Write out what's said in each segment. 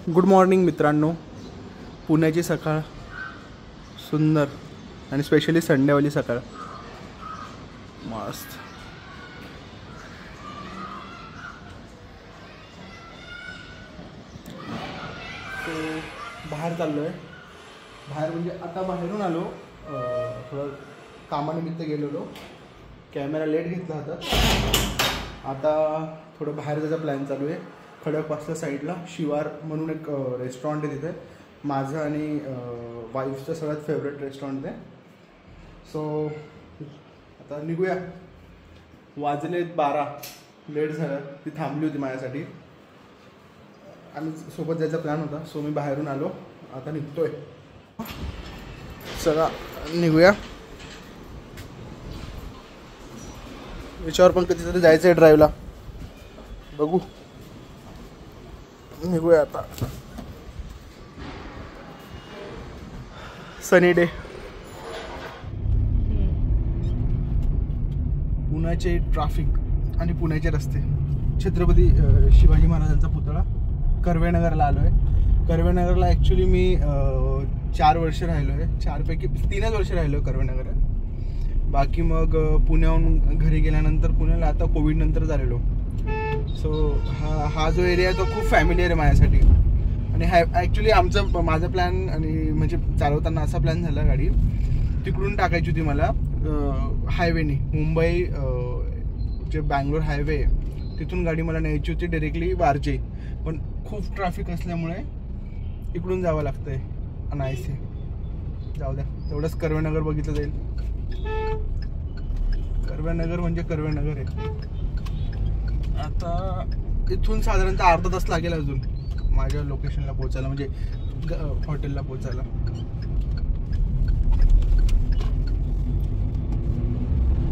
Good morning मित्रांनो. पुण्याची सकाळ सुंदर आणि स्पेशली संडेवाली सकाळ मस्त. तो बाहेर चाललो आहे. बाहेर म्हणजे आता बाहेरून आलो, थोडं कामानिमित्त गेलेलो. कॅमेरा लेट घेतला होता. आता थोडं बाहेर जायचा प्लॅन चालू आहे. खडकवासला साईडला शिवार म्हणून एक रेस्टॉरंट आहे. तिथे माझं आणि वाईफचं सगळ्यात फेवरेट रेस्टॉरंट आहे. सो आता निघूया. वाजले 12, लेट झालं. ती थांबली होती माझ्यासाठी. आम्ही सोबत जायचा प्लॅन होता. सो मी बाहेरून आलो, आता निघतोय. चला निघूया. याच्यावर पण कधीतरी जायचं आहे ड्राईव्हला. बघू, निघूया आता. Sunny day. पुण्याचे ट्रॅफिक आणि पुण्याचे रस्ते. छत्रपती शिवाजी महाराजांचा पुतळा. कर्वेनगरला आलो आहे. कर्वेनगरला ॲक्च्युली मी 4 वर्ष राहिलो आहे. 4पैकी 3च वर्ष राहिलो आहे कर्वेनगरात. बाकी मग पुण्याहून घरी गेल्यानंतर पुण्याला आता कोविड नंतर झालेलो. सो हा जो एरिया आहे तो खूप फॅमिलियर आहे माझ्यासाठी. आणि ॲक्च्युली माझा प्लॅन आणि म्हणजे चालवताना असा प्लॅन झाला, गाडी तिकडून टाकायची होती मला हायवेने. मुंबई जे बँगलोर हायवे तिथून गाडी मला न्यायची होती डायरेक्टली वारजे. पण खूप ट्रॅफिक असल्यामुळे इकडून जावं लागतं आहे अनायसे. जाऊ द्या, तेवढंच कर्वेनगर बघितलं जाईल. कर्वेनगर म्हणजे कर्वेनगर आहे. आता इथून साधारणतः अर्धा तास लागेल अजून माझ्या लोकेशनला पोचायला, म्हणजे हॉटेलला पोचायला.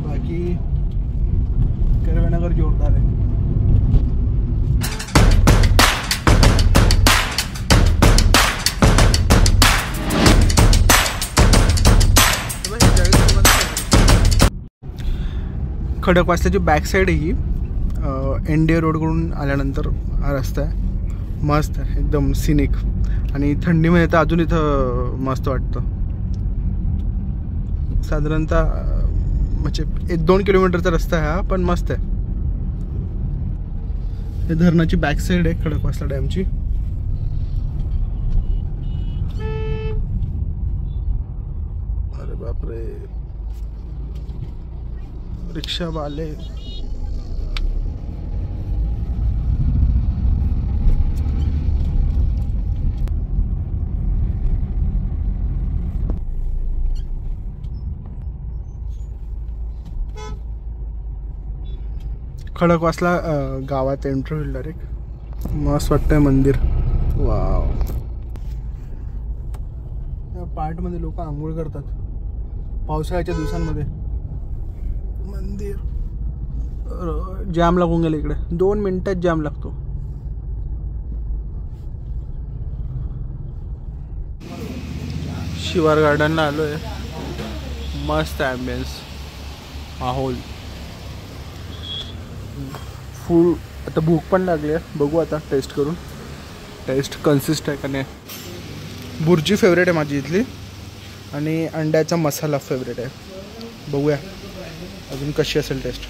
बाकी कर्वेनगर जोरदार आहे. खडकवासल्याची बॅक साईड ही NDA रोडकडून आल्यानंतर हा रस्ता आहे. मस्त आहे, एकदम सिनिक. आणि थंडीमध्ये तर अजून इथं मस्त वाटतं. साधारणतः म्हणजे 1-2 किलोमीटरचा रस्ता आहे हा, पण मस्त आहे. हे धरणाची बॅक साईड आहे खडकवासला डॅमची. अरे बापरे, रिक्षावाले. खडकवासला गावात एंट्री होईल डायरेक्ट. मस्त वाटतंय मंदिर. वाव. या पार्टमध्ये लोक आंघोळ करतात पावसाळ्याच्या दिवसांमध्ये. मंदिर जाम लागून गेलं इकडे. 2 मिनिटात जाम लागतो. शिवार गार्डनला आलो आहे. मस्त ॲम्बियन्स, माहोल. फूड आता भूक पण लागली आहे. बघू आता टेस्ट करून. टेस्ट कन्सिस्ट आहे का नाही. बुर्जी फेवरेट आहे माझी इथली. आणि अंड्याचा मसाला फेवरेट आहे. बघूया अजून कशी असेल टेस्ट.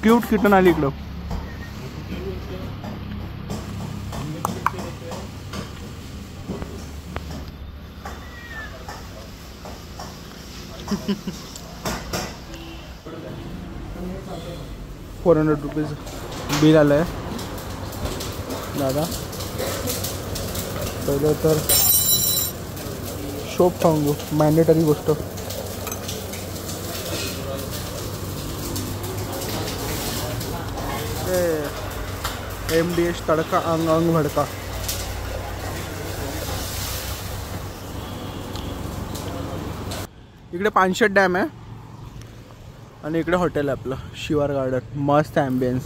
क्यूट किटन आली इकडं. ₹400 बिल आलं आहे. दादा पहिलं तर शोप सांगू, मॅन्डेटरी गोष्ट. MDH तडका अंग अंग भडका. इकडे पानशेत डॅम आहे आणि इकडे हॉटेल आहे आपलं शिवार गार्डन. मस्त ॲम्बियन्स.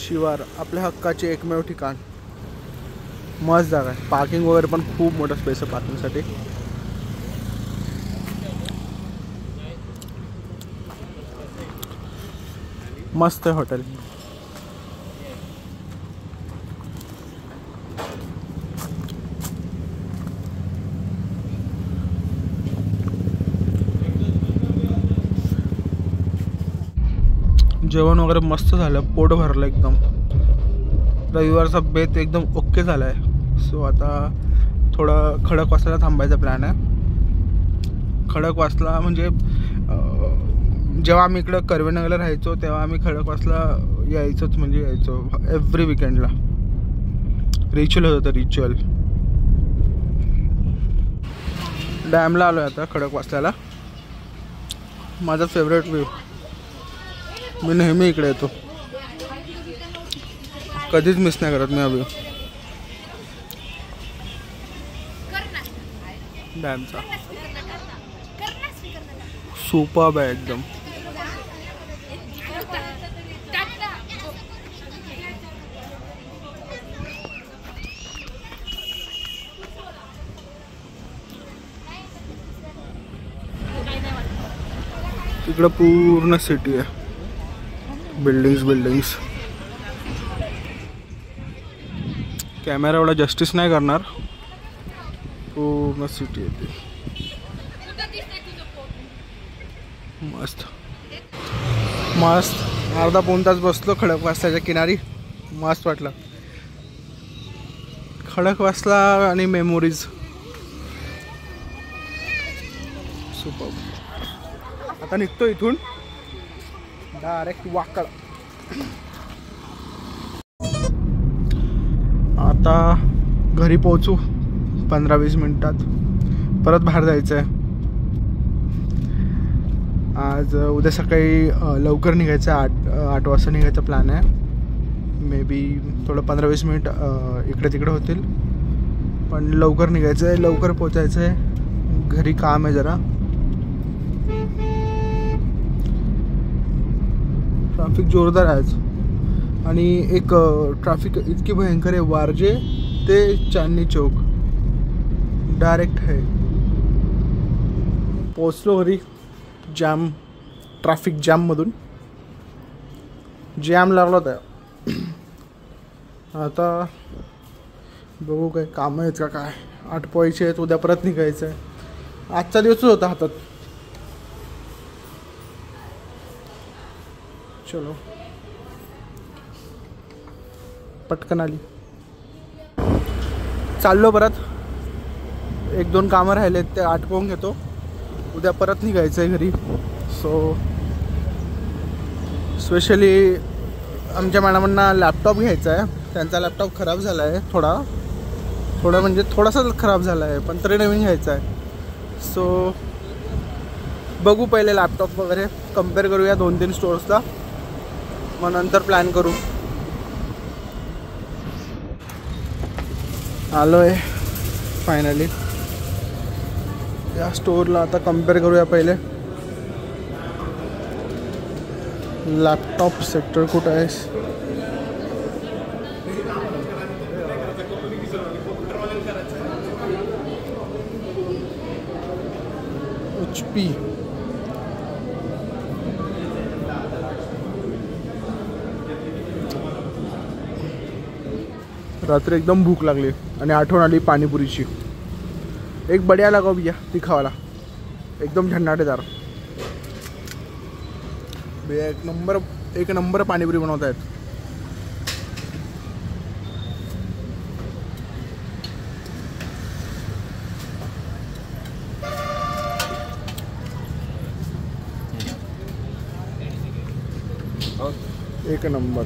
शिवार आपल्या हक्काचे एकमेव ठिकाण. मस्त जागा आहे. पार्किंग वगैरे पण खूप मोठा स्पेस आहे पार्किंगसाठी. मस्त आहे हॉटेल. जेवण वगैरे मस्त झालं, पोट भरलं एकदम. रविवारचा बेत एकदम ओके झाला आहे. सो आता थोडं खडकवासला थांबायचा प्लॅन आहे. खडकवासला म्हणजे जेव्हा आम्ही इकडं कर्वेनगरला राहायचो तेव्हा आम्ही खडकवासला यायचोच, म्हणजे यायचो एव्हरी विकेंडला. रिच्युअल होतं, रिच्युअल. डॅमला आलो आहे आता खडकवासल्याला. माझा फेवरेट व्ह्यू. मी नेहमी इकडे येतो, कधीच मिस नाही करत मी हा व्ह्यू डॅमचा. सुपर्ब आहे एकदम. तिकडं पूर्ण सिटी आहे, बिल्डिंग्स. कॅमेरा एवढा जस्टिस नाही करणार, पूर्ण सिटी आहे ती. मस्त अर्धा पाऊण तास बसलो खडकवासल्याच्या किनारी. मस्त वाटलं. खडकवासला आणि मेमोरीज. सुपर. आता निघतो इथून डायरेक्ट वाकड. आता घरी पोहोचू 15-20 मिनिटात. परत बाहेर जायचं आहे आज. उद्या सकाळी लवकर निघायचं आहे. 8 वाजता निघायचा प्लॅन आहे. मे बी थोडं 15-20 मिनिट इकडे तिकडे होतील, पण लवकर निघायचं आहे, लवकर पोचायचं आहे. घरी काम आहे जरा. ट्रॅफिक जोरदार आहे आज. आणि एक ट्रॅफिक इतकी भयंकर आहे, वारजे ते चांदनी चौक डायरेक्ट आहे. पोचलो घरी. ट्रॅफिक जॅममधून जॅम लागला होता. आता बघू काय काम आहेत का काय. 8 पोहायचे आहेत, उद्या परत निघायचं आहे. आजचा दिवसच होता हातात. चलो पटकन आली. चाललो परत. 1-2 कामं राहिलेत, ते आटोपून घेतो. उद्या परत निघायचं आहे घरी. सो स्पेशली आमच्या मॅडमांना लॅपटॉप घ्यायचा आहे. त्यांचा लॅपटॉप खराब झाला आहे, थोडा म्हणजे थोडासाच खराब झाला आहे, पण तरी नवीन घ्यायचा आहे. सो बघू पहिले लॅपटॉप वगैरे कम्पेअर करूया 2-3 स्टोर्सला, मग नंतर प्लॅन करू. आलो आहे फायनली या स्टोरला. आता कम्पेअर करूया पहिले. लॅपटॉप सेक्टर कुठं आहे? HP. रात्री एकदम भूक लागली आणि आठवण आली पाणीपुरीची. एक बढिया लगाओ भैया, तिखावाला एकदम झन्नाटेदार. भैया एक नंबर पाणीपुरी बनवत आहेत. एक नंबर.